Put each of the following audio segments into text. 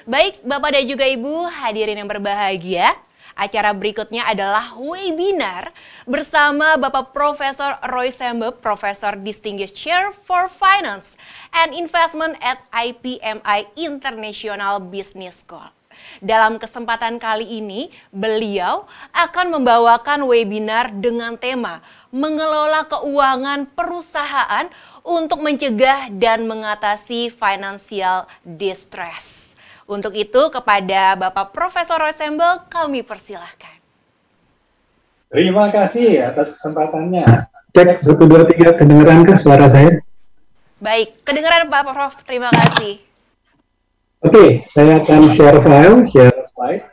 Baik, Bapak dan juga Ibu, hadirin yang berbahagia, acara berikutnya adalah webinar bersama Bapak Profesor Roy Sembe, Profesor Distinguished Chair for Finance and Investment at IPMI International Business School. Dalam kesempatan kali ini, beliau akan membawakan webinar dengan tema mengelola keuangan perusahaan untuk mencegah dan mengatasi financial distress. Untuk itu, kepada Bapak Profesor Roy Sembe, kami persilahkan. Terima kasih atas kesempatannya. Cek 1, 2, 3, kedengeran ke suara saya? Baik, kedengeran Pak Prof, terima kasih. Oke, saya akan share file, share slide.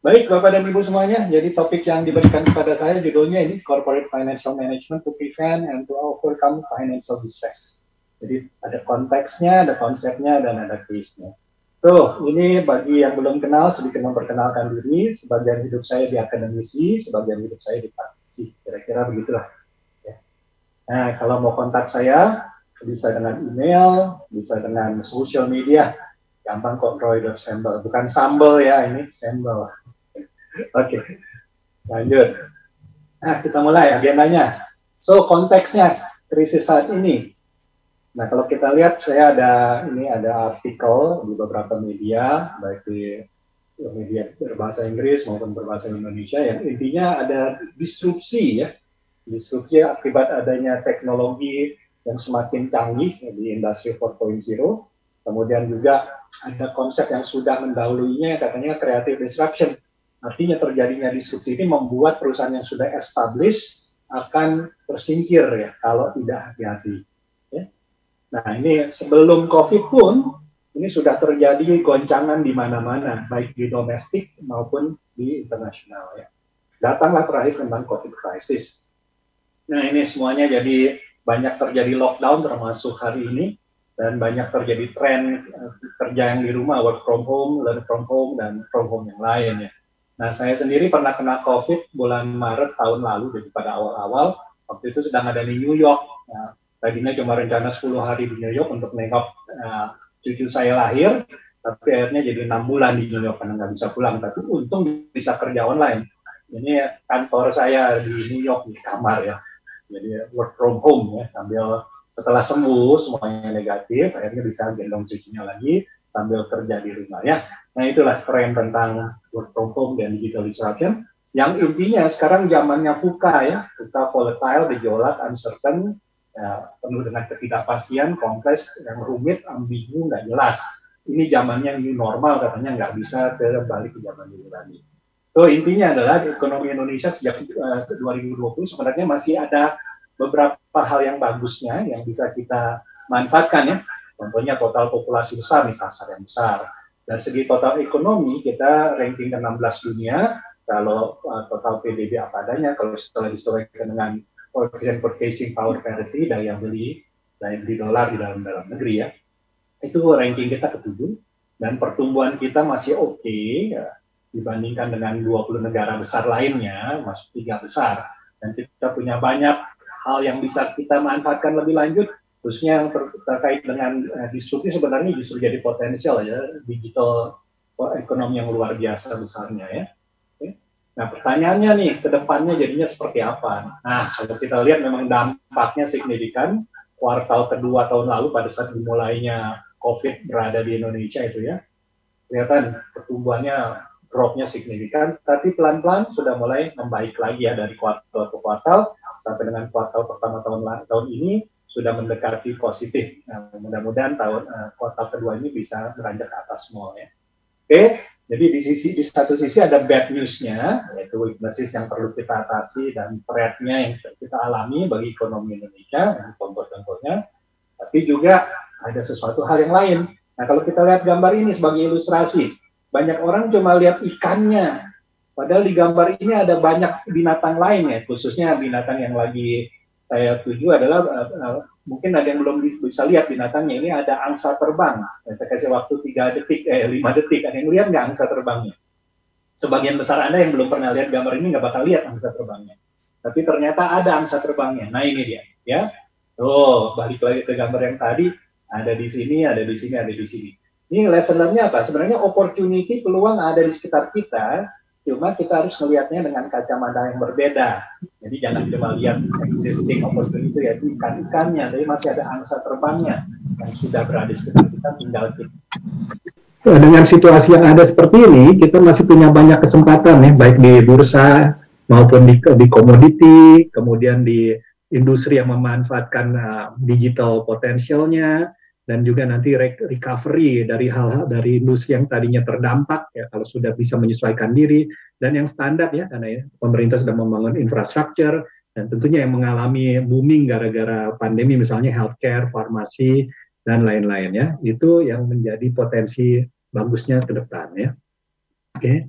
Baik, Bapak dan Ibu semuanya, jadi topik yang diberikan kepada saya judulnya ini Corporate Financial Management to Prevent and to Overcome Financial Distress. Jadi ada konteksnya, ada konsepnya, dan ada case-nya. Tuh, ini bagi yang belum kenal, sedikit memperkenalkan diri, sebagian hidup saya di akademisi, sebagian hidup saya di praktisi, kira-kira begitulah. Ya. Nah, kalau mau kontak saya, bisa dengan email, bisa dengan social media, gampang kok, roy.semble, bukan sambel ya, ini sembel. Oke, lanjut. Nah, kita mulai agendanya. So, konteksnya, krisis saat ini. Nah, kalau kita lihat, saya ada artikel di beberapa media, baik di media berbahasa Inggris maupun berbahasa Indonesia, yang intinya ada disrupsi ya, disrupsi akibat adanya teknologi yang semakin canggih di industri 4.0. Kemudian juga ada konsep yang sudah mendahulunya, katanya creative disruption. Artinya terjadinya disrupsi ini membuat perusahaan yang sudah established akan tersingkir ya, kalau tidak hati-hati. Nah, ini sebelum COVID pun, ini sudah terjadi goncangan di mana-mana, baik di domestik maupun di internasional. Ya. Datanglah terakhir tentang COVID crisis. Nah, ini semuanya jadi banyak terjadi lockdown termasuk hari ini, dan banyak terjadi tren kerja yang di rumah, work from home, learn from home, dan from home yang lain. Ya. Nah, saya sendiri pernah kena COVID bulan Maret tahun lalu, jadi pada awal-awal, waktu itu sedang ada di New York. Nah, tadinya cuma rencana 10 hari di New York untuk nengok cucu saya lahir, tapi akhirnya jadi 6 bulan di New York karena nggak bisa pulang. Tapi untung bisa kerja online. Ini kantor saya di New York di kamar ya, jadi work from home ya, sambil setelah sembuh semuanya negatif, akhirnya bisa gendong cucunya lagi sambil kerja di rumah ya. Nah, itulah tren tentang work from home dan digital disruption. Yang intinya sekarang zamannya VUCA ya, VUCA volatile, gejolak, uncertain, ya, penuh dengan ketidakpastian, kompleks, yang rumit, ambigu, nggak jelas. Ini zamannya new normal, katanya nggak bisa terbalik ke zaman dulu lagi. So, intinya adalah ekonomi Indonesia sejak 2020 sebenarnya masih ada beberapa hal yang bagusnya yang bisa kita manfaatkan ya. Contohnya total populasi besar nih, pasar yang besar. Dari segi total ekonomi, kita ranking ke-16 dunia, kalau total PDB apa adanya, kalau setelah disesuaikan dengan coefficient purchasing power parity, daya beli dolar di dalam negeri ya, itu ranking kita ke-7, dan pertumbuhan kita masih oke ya, dibandingkan dengan 20 negara besar lainnya, masuk 3 besar, dan kita punya banyak hal yang bisa kita manfaatkan lebih lanjut, khususnya yang terkait dengan disrupsi sebenarnya justru jadi potensial ya, digital ekonomi yang luar biasa besarnya ya. Nah, pertanyaannya nih, ke depannya jadinya seperti apa? Nah, kalau kita lihat memang dampaknya signifikan. Kuartal kedua tahun lalu pada saat dimulainya COVID berada di Indonesia itu ya, kelihatan pertumbuhannya drop-nya signifikan, tapi pelan-pelan sudah mulai membaik lagi ya dari kuartal ke kuartal, sampai dengan kuartal pertama tahun ini sudah mendekati positif. Nah, mudah-mudahan kuartal kedua ini bisa beranjak ke atas semua ya. Oke. Jadi di satu sisi ada bad news-nya, yaitu weaknesses yang perlu kita atasi dan threat-nya yang kita alami bagi ekonomi Indonesia, contoh-contohnya. Tapi juga ada sesuatu hal yang lain. Nah, kalau kita lihat gambar ini sebagai ilustrasi, banyak orang cuma lihat ikannya, padahal di gambar ini ada banyak binatang lain ya, khususnya binatang yang lagi saya tuju adalah mungkin ada yang belum bisa lihat binatangnya. Ini ada angsa terbang. Saya kasih waktu 5 detik. Ada yang lihat nggak angsa terbangnya? Sebagian besar Anda yang belum pernah lihat gambar ini nggak bakal lihat angsa terbangnya. Tapi ternyata ada angsa terbangnya. Nah, ini dia. Ya, balik lagi ke gambar yang tadi. Ada di sini, ada di sini, ada di sini. Ini lesson learn-nya apa? Sebenarnya opportunity, peluang ada di sekitar kita, cuma kita harus melihatnya dengan kacamata yang berbeda. Jadi jangan cuma lihat existing opportunity, yaitu ikan-ikannya, tapi masih ada angsa terbangnya yang sudah berada di sekitar kita, tinggal kita. Dengan situasi yang ada seperti ini, kita masih punya banyak kesempatan ya, baik di bursa maupun di komoditi, kemudian di industri yang memanfaatkan digital potensialnya, dan juga nanti recovery dari hal-hal dari industri yang tadinya terdampak ya, kalau sudah bisa menyesuaikan diri, dan yang standar ya, karena pemerintah sudah membangun infrastruktur, dan tentunya yang mengalami booming gara-gara pandemi, misalnya healthcare, farmasi, dan lain-lain ya, itu yang menjadi potensi bagusnya ke depan ya. Oke.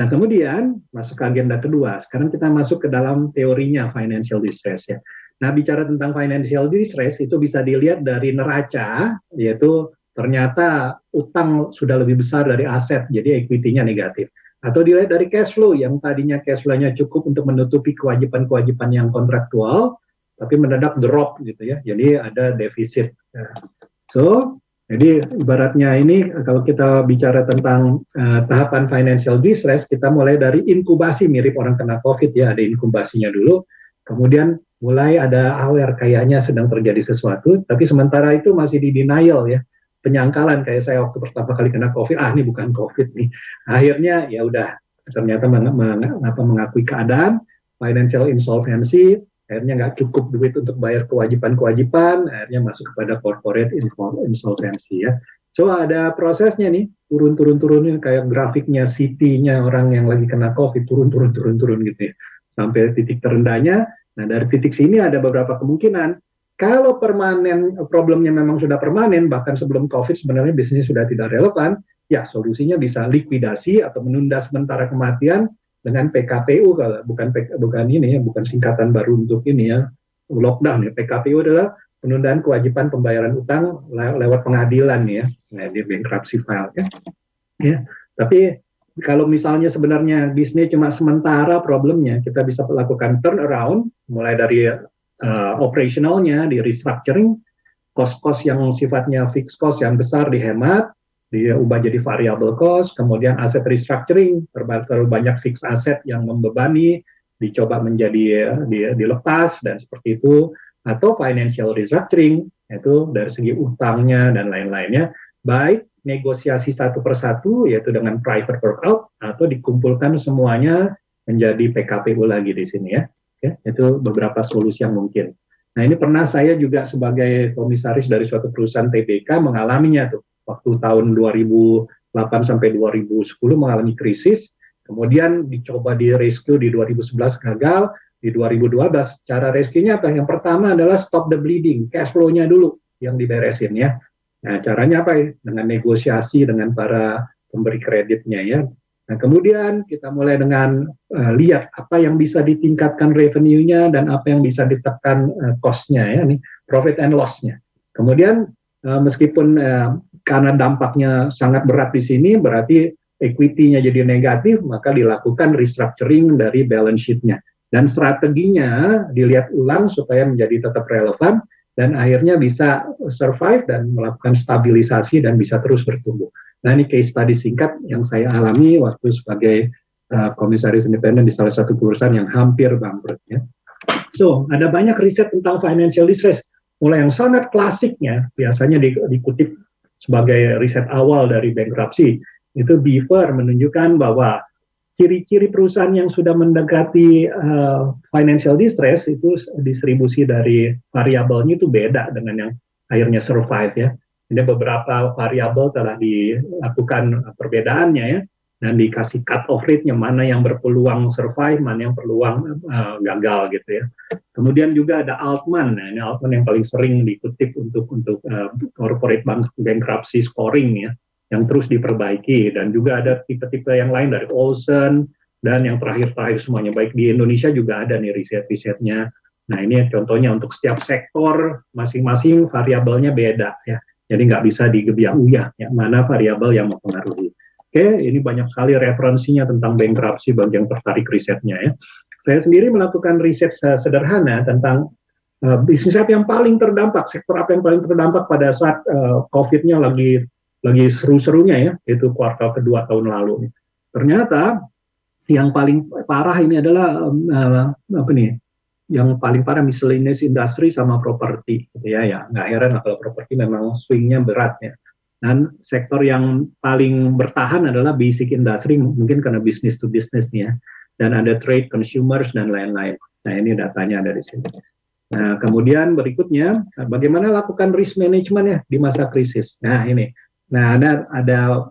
Nah, kemudian masuk ke agenda kedua. Sekarang kita masuk ke dalam teorinya financial distress ya. Nah, bicara tentang financial distress itu bisa dilihat dari neraca, yaitu ternyata utang sudah lebih besar dari aset, jadi equity-nya negatif. Atau dilihat dari cash flow, yang tadinya cash flow-nya cukup untuk menutupi kewajiban-kewajiban yang kontraktual, tapi mendadak drop gitu ya, jadi ada defisit. Jadi ibaratnya ini kalau kita bicara tentang tahapan financial distress, kita mulai dari inkubasi, mirip orang kena COVID ya, ada inkubasinya dulu, kemudian mulai ada aware kayaknya sedang terjadi sesuatu, tapi sementara itu masih di denial ya, penyangkalan kayak saya waktu pertama kali kena COVID, ini bukan COVID nih. Akhirnya ya udah ternyata mengakui keadaan, financial insolvency, akhirnya nggak cukup duit untuk bayar kewajiban-kewajiban, akhirnya masuk kepada corporate insolvency ya. So ada prosesnya nih, turun-turunin kayak grafiknya CT-nya orang yang lagi kena COVID, turun gitu ya, sampai titik terendahnya. Nah dari titik sini ada beberapa kemungkinan. Kalau permanen, problemnya memang sudah permanen, bahkan sebelum COVID sebenarnya bisnis sudah tidak relevan, ya solusinya bisa likuidasi atau menunda sementara kematian dengan PKPU, kalau bukan ini ya, bukan singkatan baru untuk ini ya, lockdown ya. PKPU adalah penundaan kewajiban pembayaran utang lewat pengadilan ya, nah, di bankruptcy file ya. Ya. Tapi kalau misalnya sebenarnya bisnis cuma sementara problemnya, kita bisa lakukan turnaround, mulai dari operationalnya, di restructuring, cost-cost yang sifatnya fixed cost yang besar dihemat, diubah jadi variable cost, kemudian aset restructuring, terlalu banyak fixed aset yang membebani, dicoba menjadi dilepas, dan seperti itu, atau financial restructuring, itu dari segi utangnya dan lain-lainnya, baik negosiasi satu persatu, yaitu dengan private workout, atau dikumpulkan semuanya menjadi PKPU lagi di sini ya. Oke, itu beberapa solusi yang mungkin. Nah ini pernah saya juga sebagai komisaris dari suatu perusahaan TBK mengalaminya tuh. Waktu tahun 2008 sampai 2010 mengalami krisis, kemudian dicoba di rescue di 2011 gagal, di 2012 cara rescue-nya apa? Yang pertama adalah stop the bleeding, cash flow-nya dulu yang diberesin ya. Nah caranya apa ya? Dengan negosiasi dengan para pemberi kreditnya ya. Nah kemudian kita mulai dengan lihat apa yang bisa ditingkatkan revenue-nya dan apa yang bisa ditekan cost-nya ya, nih profit and loss-nya. Kemudian meskipun karena dampaknya sangat berat di sini, berarti equity-nya jadi negatif, maka dilakukan restructuring dari balance sheet-nya. Dan strateginya dilihat ulang supaya menjadi tetap relevan, dan akhirnya bisa survive dan melakukan stabilisasi dan bisa terus bertumbuh. Nah ini case study singkat yang saya alami waktu sebagai komisaris independen di salah satu perusahaan yang hampir bangkrut. Ya. So, ada banyak riset tentang financial distress. Mulai yang sangat klasiknya, biasanya dikutip sebagai riset awal dari bankruptcy, itu Beaver menunjukkan bahwa ciri-ciri perusahaan yang sudah mendekati financial distress itu distribusi dari variabelnya itu beda dengan yang akhirnya survive ya. Jadi beberapa variabel telah dilakukan perbedaannya ya, dan dikasih cut off rate-nya, mana yang berpeluang survive, mana yang peluang gagal gitu ya. Kemudian juga ada Altman, nah ini Altman yang paling sering dikutip untuk corporate bankruptcy scoring ya, yang terus diperbaiki, dan juga ada tipe-tipe yang lain dari Olsen, dan yang terakhir semuanya, baik di Indonesia juga ada nih riset-risetnya. Nah ini contohnya untuk setiap sektor masing-masing variabelnya beda ya, jadi nggak bisa digebiah-uyah ya, mana variabel yang mempengaruhi. Oke, ini banyak sekali referensinya tentang bankruptcy bagi yang tertarik risetnya ya. Saya sendiri melakukan riset sederhana tentang bisnis apa yang paling terdampak, sektor apa yang paling terdampak pada saat COVID-nya lagi lagi seru-serunya ya, itu kuartal kedua tahun lalu. Ternyata yang paling parah ini adalah yang paling parah miscellaneous industry sama properti, gitu ya. Ya nggak heran lah kalau properti memang swingnya berat ya. Dan sektor yang paling bertahan adalah basic industry, mungkin karena business to business nih ya. Dan ada trade, consumers, dan lain-lain. Nah, ini datanya ada di sini. Nah, kemudian berikutnya, bagaimana lakukan risk management ya di masa krisis. Nah, ini. Nah, ada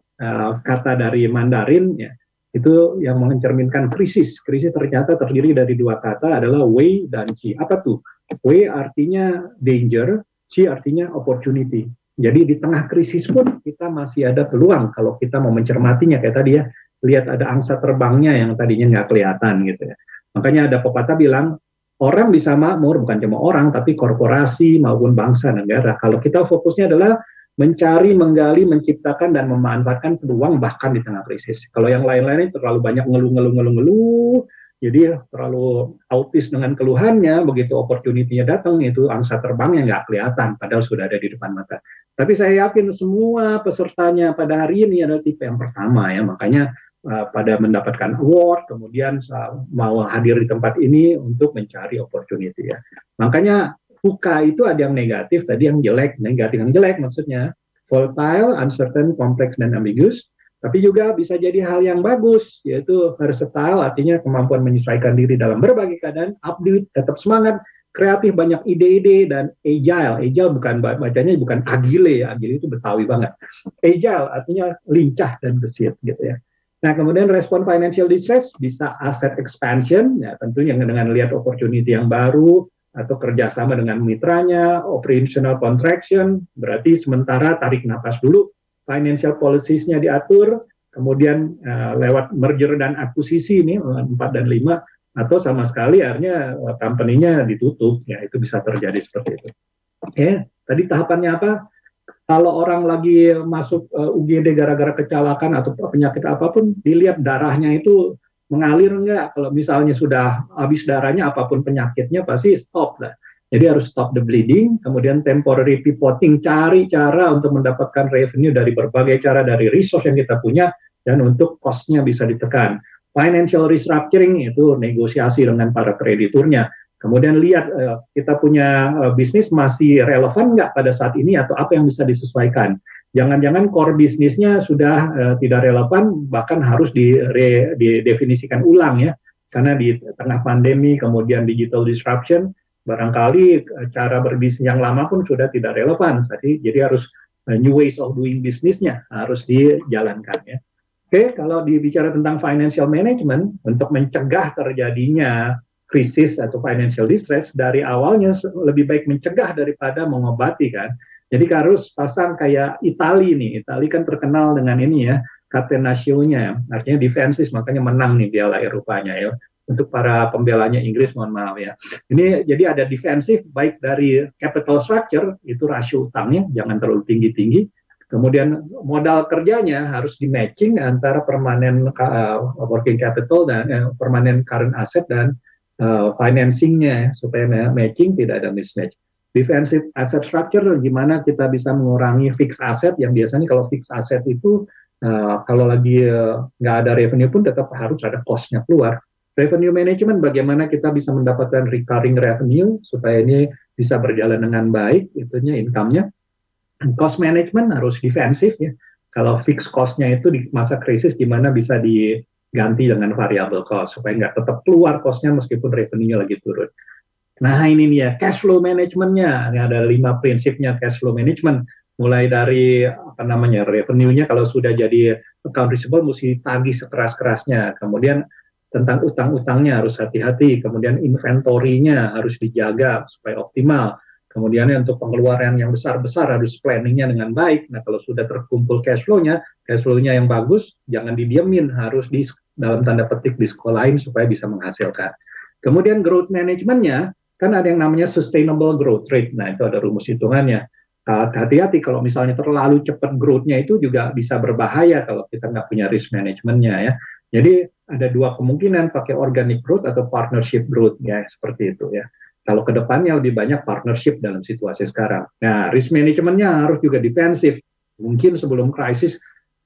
kata dari Mandarin, ya, itu yang mencerminkan krisis. Krisis ternyata terdiri dari dua kata, adalah wei dan qi. Apa tuh? Wei artinya danger, qi artinya opportunity. Jadi di tengah krisis pun kita masih ada peluang kalau kita mau mencermatinya, kayak tadi ya, lihat ada angsa terbangnya yang tadinya nggak kelihatan gitu ya. Makanya ada pepatah bilang, orang bisa makmur, bukan cuma orang, tapi korporasi maupun bangsa, negara. Kalau kita fokusnya adalah mencari, menggali, menciptakan, dan memanfaatkan peluang bahkan di tengah krisis. Kalau yang lain-lain terlalu banyak ngeluh, jadi terlalu autis dengan keluhannya, begitu opportunity-nya datang, itu angsa terbangnya nggak kelihatan, padahal sudah ada di depan mata. Tapi saya yakin semua pesertanya pada hari ini adalah tipe yang pertama ya, makanya pada mendapatkan award, kemudian mau hadir di tempat ini untuk mencari opportunity ya. Makanya VUCA itu ada yang negatif, tadi yang jelek, negatif yang jelek maksudnya volatile, uncertain, complex, dan ambiguous. Tapi juga bisa jadi hal yang bagus, yaitu versatile, artinya kemampuan menyesuaikan diri dalam berbagai keadaan, upbeat, tetap semangat, kreatif, banyak ide-ide, dan agile. Agile bukan bacanya bukan agile ya, agile itu Betawi banget. Agile artinya lincah dan gesit gitu ya. Nah, kemudian respon financial distress bisa asset expansion, ya tentunya dengan lihat opportunity yang baru, atau kerjasama dengan mitranya, operational contraction, berarti sementara tarik napas dulu, financial policies-nya diatur, kemudian lewat merger dan akuisisi ini 4 dan 5, atau sama sekali akhirnya company-nya ditutup, ya itu bisa terjadi seperti itu. Oke, tadi tahapannya apa? Kalau orang lagi masuk UGD gara-gara kecelakaan atau penyakit apapun, dilihat darahnya itu mengalir enggak. Kalau misalnya sudah habis darahnya, apapun penyakitnya pasti stop lah. Jadi harus stop the bleeding, kemudian temporary pivoting, cari cara untuk mendapatkan revenue dari berbagai cara, dari resource yang kita punya, dan untuk cost-nya bisa ditekan. Financial restructuring itu negosiasi dengan para krediturnya. Kemudian lihat kita punya bisnis masih relevan nggak pada saat ini, atau apa yang bisa disesuaikan. Jangan-jangan core bisnisnya sudah tidak relevan, bahkan harus didefinisikan ulang ya. Karena di tengah pandemi, kemudian digital disruption, barangkali cara berbisnis yang lama pun sudah tidak relevan. Jadi harus new ways of doing bisnisnya harus dijalankan ya. Oke, kalau dibicara tentang financial management, untuk mencegah terjadinya krisis atau financial distress, dari awalnya lebih baik mencegah daripada mengobati kan. Jadi harus pasang kayak Itali nih. Itali kan terkenal dengan ini ya, catenaccio-nya, artinya defensive, makanya menang nih Piala Eropanya ya. Untuk para pembelanya Inggris, mohon maaf ya. Ini jadi ada defensif, baik dari capital structure, itu rasio utangnya, jangan terlalu tinggi-tinggi. Kemudian modal kerjanya harus di-matching antara permanen working capital dan permanen current asset dan financing-nya, supaya matching, tidak ada mismatch. Defensive asset structure, gimana kita bisa mengurangi fixed asset, yang biasanya kalau fixed asset itu kalau lagi nggak ada revenue pun tetap harus ada cost-nya keluar. Revenue management, bagaimana kita bisa mendapatkan recurring revenue supaya ini bisa berjalan dengan baik, itunya income-nya. Cost management harus defensif ya. Kalau fixed cost-nya itu di masa krisis gimana bisa diganti dengan variable cost supaya nggak tetap keluar cost-nya meskipun revenue lagi turun. Nah ini dia cash flow management-nya. Ini ada 5 prinsipnya cash flow management. Mulai dari revenue-nya kalau sudah jadi account receivable mesti tagih sekeras-kerasnya. Kemudian tentang utang-utangnya harus hati-hati. Kemudian inventory-nya harus dijaga supaya optimal. Kemudian untuk pengeluaran yang besar-besar harus planning-nya dengan baik. Nah kalau sudah terkumpul cash flow-nya yang bagus, jangan didiemin, harus dalam tanda petik disekolahin supaya bisa menghasilkan. Kemudian growth management-nya, kan ada yang namanya sustainable growth rate. Nah itu ada rumus hitungannya. Hati-hati kalau misalnya terlalu cepat growth-nya itu juga bisa berbahaya kalau kita nggak punya risk management-nya ya. Jadi ada 2 kemungkinan, pakai organic growth atau partnership growth ya, seperti itu ya. Kalau ke depannya lebih banyak partnership dalam situasi sekarang. Nah, risk management-nya harus juga defensif. Mungkin sebelum krisis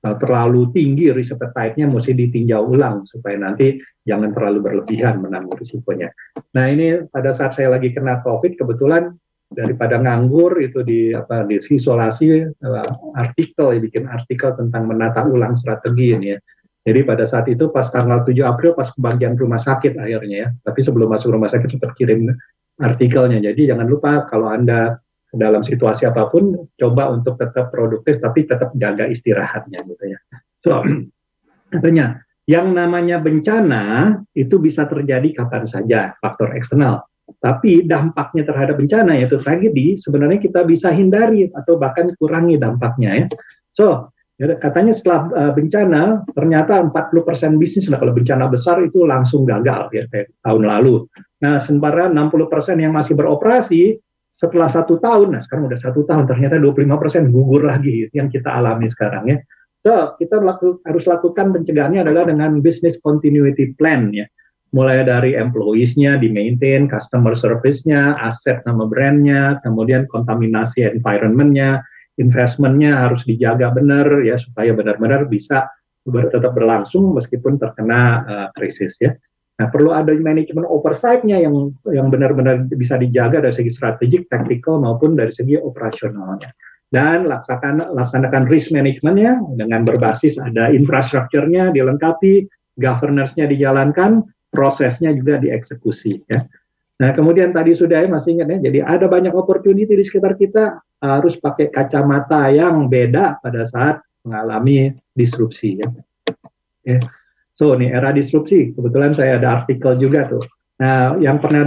terlalu tinggi risk appetite-nya mesti ditinjau ulang supaya nanti jangan terlalu berlebihan menanggung risikonya. Nah ini pada saat saya lagi kena COVID, kebetulan daripada nganggur itu di isolasi, bikin artikel tentang menata ulang strategi ini ya. Jadi pada saat itu pas tanggal 7 April pas kebagian rumah sakit akhirnya ya. Tapi sebelum masuk rumah sakit sempat kirim artikelnya. Jadi jangan lupa kalau Anda dalam situasi apapun, coba untuk tetap produktif, tapi tetap jaga istirahatnya gitu ya. So, katanya, yang namanya bencana itu bisa terjadi kapan saja, faktor eksternal. Tapi dampaknya terhadap bencana, yaitu tragedi, sebenarnya kita bisa hindari atau bahkan kurangi dampaknya ya. So, katanya setelah bencana, ternyata 40% bisnis, nah kalau bencana besar itu langsung gagal ya, kayak tahun lalu. Nah, sementara 60% yang masih beroperasi, setelah 1 tahun, nah sekarang udah 1 tahun, ternyata 25% gugur lagi yang kita alami sekarang ya. So, kita harus lakukan pencegahannya adalah dengan business continuity plan ya. Mulai dari employees-nya di-maintain, customer service-nya, aset nama brand-nya, kemudian kontaminasi environment-nya, investment-nya harus dijaga benar ya, supaya benar-benar bisa tetap berlangsung meskipun terkena krisis ya. Nah, perlu ada manajemen oversight-nya yang benar-benar bisa dijaga dari segi strategik, tactical, maupun dari segi operasionalnya. Dan laksanakan risk management-nya dengan berbasis ada infrastrukturnya dilengkapi, governance-nya dijalankan, prosesnya juga dieksekusi. Ya. Nah, kemudian tadi sudah ya, masih ingat ya, jadi ada banyak opportunity di sekitar kita, harus pakai kacamata yang beda pada saat mengalami disrupsi. Ya. Okay. So, ini era disrupsi. Kebetulan saya ada artikel juga tuh. Nah, yang pernah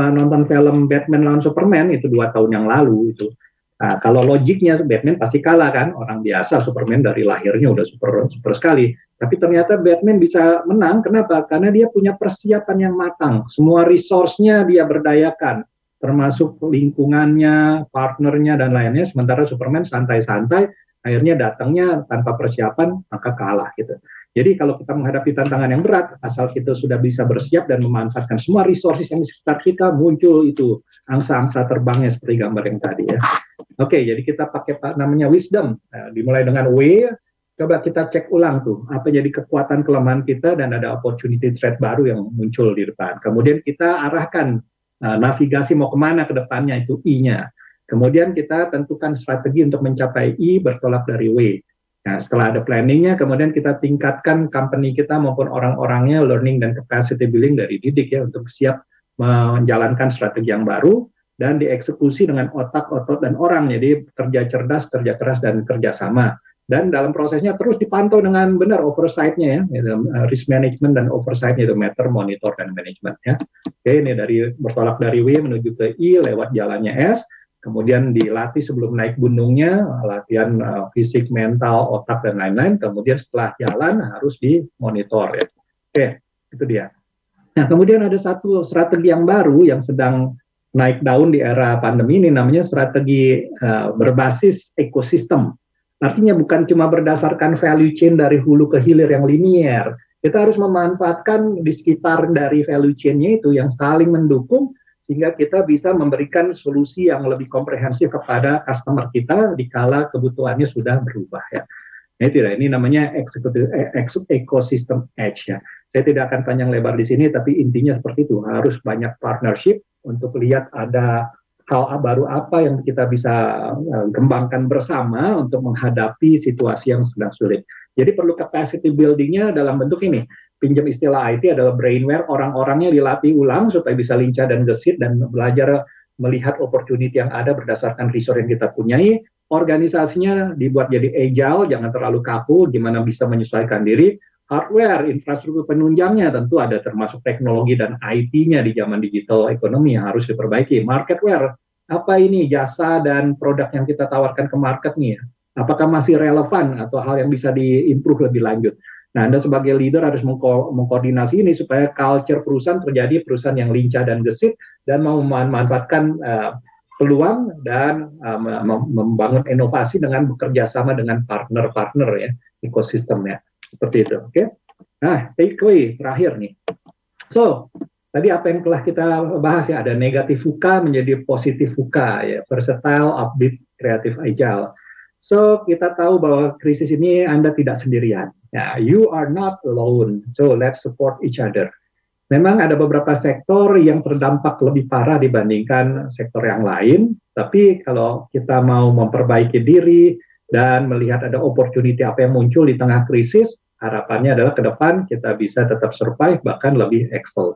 nonton film Batman lawan Superman itu 2 tahun yang lalu itu. Nah, kalau logiknya Batman pasti kalah kan, orang biasa. Superman dari lahirnya udah super sekali. Tapi ternyata Batman bisa menang. Kenapa? Karena dia punya persiapan yang matang. Semua resource-nya dia berdayakan, termasuk lingkungannya, partnernya dan lainnya. Sementara Superman santai-santai, akhirnya datangnya tanpa persiapan, maka kalah gitu. Jadi kalau kita menghadapi tantangan yang berat, asal kita sudah bisa bersiap dan memanfaatkan semua resources yang di sekitar kita, muncul itu angsa-angsa terbangnya seperti gambar yang tadi ya. Oke, jadi kita pakai namanya wisdom. Nah, dimulai dengan W, coba kita cek ulang tuh, apa jadi kekuatan kelemahan kita dan ada opportunity threat baru yang muncul di depan. Kemudian kita arahkan navigasi mau kemana ke depannya, itu I-nya. Kemudian kita tentukan strategi untuk mencapai I bertolak dari W. Nah, setelah ada planningnya, kemudian kita tingkatkan company kita maupun orang-orangnya, learning dan capacity building dari didik ya, untuk siap menjalankan strategi yang baru, dan dieksekusi dengan otak, otot, dan orang. Jadi kerja cerdas, kerja keras, dan kerja sama. Dan dalam prosesnya terus dipantau dengan benar oversight-nya ya, risk management dan oversight-nya itu matter, monitor, dan management ya. Oke, ini bertolak dari W menuju ke I lewat jalannya S. Kemudian dilatih sebelum naik gunungnya, latihan fisik, mental, otak, dan lain-lain. Kemudian setelah jalan harus dimonitor ya. Oke, itu dia. Nah, kemudian ada satu strategi yang baru yang sedang naik daun di era pandemi ini, namanya strategi berbasis ekosistem. Artinya bukan cuma berdasarkan value chain dari hulu ke hilir yang linier. Kita harus memanfaatkan di sekitar dari value chain-nya itu yang saling mendukung, sehingga kita bisa memberikan solusi yang lebih komprehensif kepada customer kita dikala kebutuhannya sudah berubah ya. Ini namanya ecosystem edge ya. Saya tidak akan panjang lebar di sini, tapi intinya seperti itu, harus banyak partnership untuk lihat ada hal baru apa yang kita bisa kembangkan bersama untuk menghadapi situasi yang sedang sulit. Jadi perlu capacity building-nya dalam bentuk ini. Pinjam istilah IT adalah brainware, orang-orangnya dilatih ulang supaya bisa lincah dan gesit dan belajar melihat opportunity yang ada berdasarkan resource yang kita punyai. Organisasinya dibuat jadi agile, jangan terlalu kaku, gimana bisa menyesuaikan diri. Hardware, infrastruktur penunjangnya tentu ada termasuk teknologi dan IT-nya di zaman digital ekonomi yang harus diperbaiki. Marketware, apa ini jasa dan produk yang kita tawarkan ke market nih? Apakah masih relevan atau hal yang bisa diimprove lebih lanjut? Nah, Anda sebagai leader harus mengkoordinasi ini supaya culture perusahaan terjadi perusahaan yang lincah dan gesit dan mau memanfaatkan peluang dan membangun inovasi dengan bekerja sama dengan partner-partner ya, ekosistemnya. Seperti itu, oke? Nah, takeaway terakhir nih. So, tadi apa yang telah kita bahas ya, ada negatif VUCA menjadi positif VUCA ya, versatile, upbeat, kreatif, agile. So kita tahu bahwa krisis ini Anda tidak sendirian. Ya, you are not alone. So let's support each other. Memang ada beberapa sektor yang terdampak lebih parah dibandingkan sektor yang lain. Tapi kalau kita mau memperbaiki diri dan melihat ada opportunity apa yang muncul di tengah krisis, harapannya adalah ke depan kita bisa tetap survive bahkan lebih excel.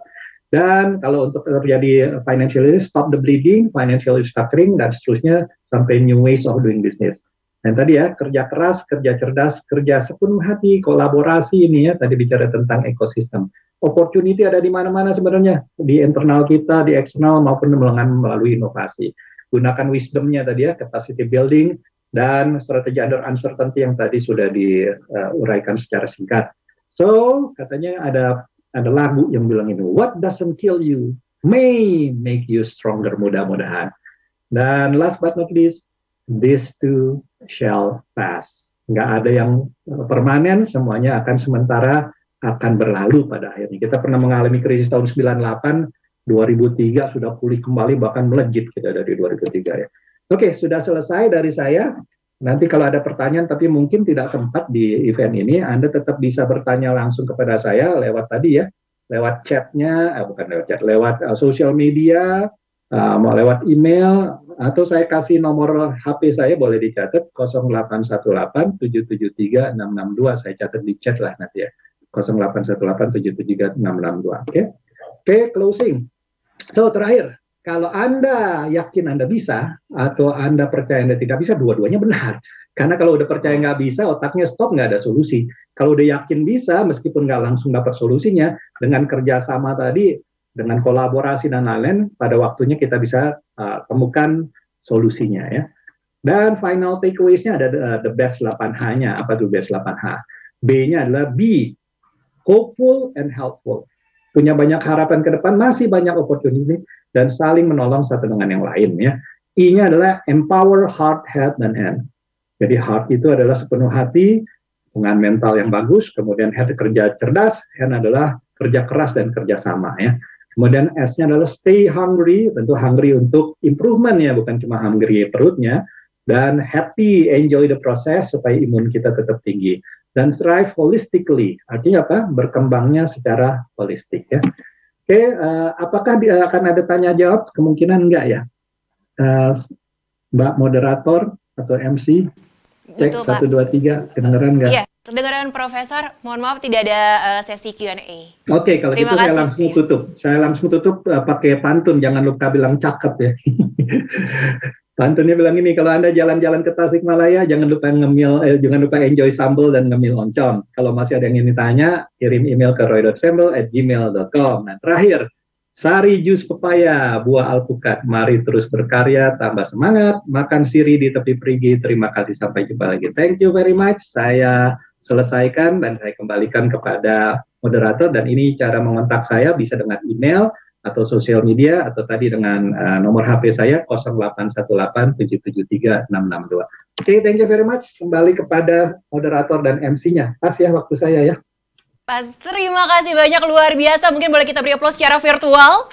Dan kalau untuk terjadi financial stop the bleeding, financial restructuring dan seterusnya sampai new ways of doing business. Dan tadi ya, kerja keras, kerja cerdas, kerja sepenuh hati, kolaborasi ini ya, tadi bicara tentang ekosistem. Opportunity ada di mana-mana sebenarnya, di internal kita, di eksternal maupun melalui inovasi. Gunakan wisdomnya tadi ya, capacity building, dan strategi under uncertainty yang tadi sudah diuraikan secara singkat. So, katanya ada lagu yang bilang ini, what doesn't kill you may make you stronger, mudah-mudahan. Dan last but not least, this too shall pass. Nggak ada yang permanen, semuanya akan sementara, akan berlalu pada akhirnya. Kita pernah mengalami krisis tahun 98, 2003 sudah pulih kembali, bahkan melejit kita dari 2003 ya. Oke, sudah selesai dari saya. Nanti kalau ada pertanyaan tapi mungkin tidak sempat di event ini, Anda tetap bisa bertanya langsung kepada saya lewat tadi ya, lewat chatnya, bukan lewat chat, lewat sosial media, mau lewat email, atau saya kasih nomor HP saya, boleh dicatat 0818 773 662, saya catat di chat lah nanti ya, 0818 773 662. Oke, closing. So terakhir, kalau Anda yakin Anda bisa, atau Anda percaya Anda tidak bisa, dua-duanya benar. Karena kalau udah percaya nggak bisa, otaknya stop, nggak ada solusi. Kalau udah yakin bisa, meskipun nggak langsung dapat solusinya, dengan kerjasama tadi, dengan kolaborasi dan lain-lain, pada waktunya kita bisa temukan solusinya ya. Dan final takeaways-nya ada the best 8H-nya. Apa tuh best 8H? B-nya adalah be hopeful and helpful. Punya banyak harapan ke depan, masih banyak opportunity, dan saling menolong satu dengan yang lain ya. I-nya adalah empower heart, head, dan hand. Jadi heart itu adalah sepenuh hati, dengan mental yang bagus, kemudian head kerja cerdas, hand adalah kerja keras dan kerja sama ya. Kemudian S-nya adalah stay hungry, tentu hungry untuk improvement ya, bukan cuma hungry perutnya. Dan happy, enjoy the process supaya imun kita tetap tinggi. Dan thrive holistically, artinya apa? Berkembangnya secara holistik ya. Oke, apakah akan ada tanya jawab? Kemungkinan enggak ya? Mbak moderator atau MC? Cek, Betul, 1, 2, 3, kedengeran nggak? Iya, kedengeran Profesor. Mohon maaf tidak ada sesi Q&A. Oke, kalau gitu saya langsung tutup. Saya langsung tutup pakai pantun, jangan lupa bilang cakep ya. Pantunnya bilang ini, kalau Anda jalan-jalan ke Tasikmalaya, jangan lupa jangan lupa enjoy sambal dan ngemil oncom. Kalau masih ada yang ingin ditanya, kirim email ke roy.sambal@gmail.com. Nah, terakhir, sari jus pepaya, buah alpukat. Mari terus berkarya, tambah semangat, makan siri di tepi perigi. Terima kasih, sampai jumpa lagi. Thank you very much. Saya selesaikan dan saya kembalikan kepada moderator. Dan ini cara mengontak saya, bisa dengan email, atau sosial media, atau tadi dengan nomor HP saya 0818 773 662. Oke, thank you very much. Kembali kepada moderator dan MC-nya. Pas ya waktu saya ya. Pas, terima kasih banyak, luar biasa. Mungkin boleh kita beri aplaus secara virtual.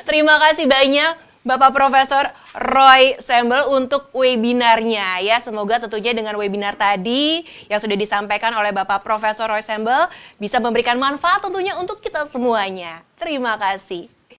Terima kasih banyak Bapak Profesor Roy Sambal untuk webinarnya ya. Semoga tentunya dengan webinar tadi yang sudah disampaikan oleh Bapak Profesor Roy Sambal bisa memberikan manfaat tentunya untuk kita semuanya. Terima kasih.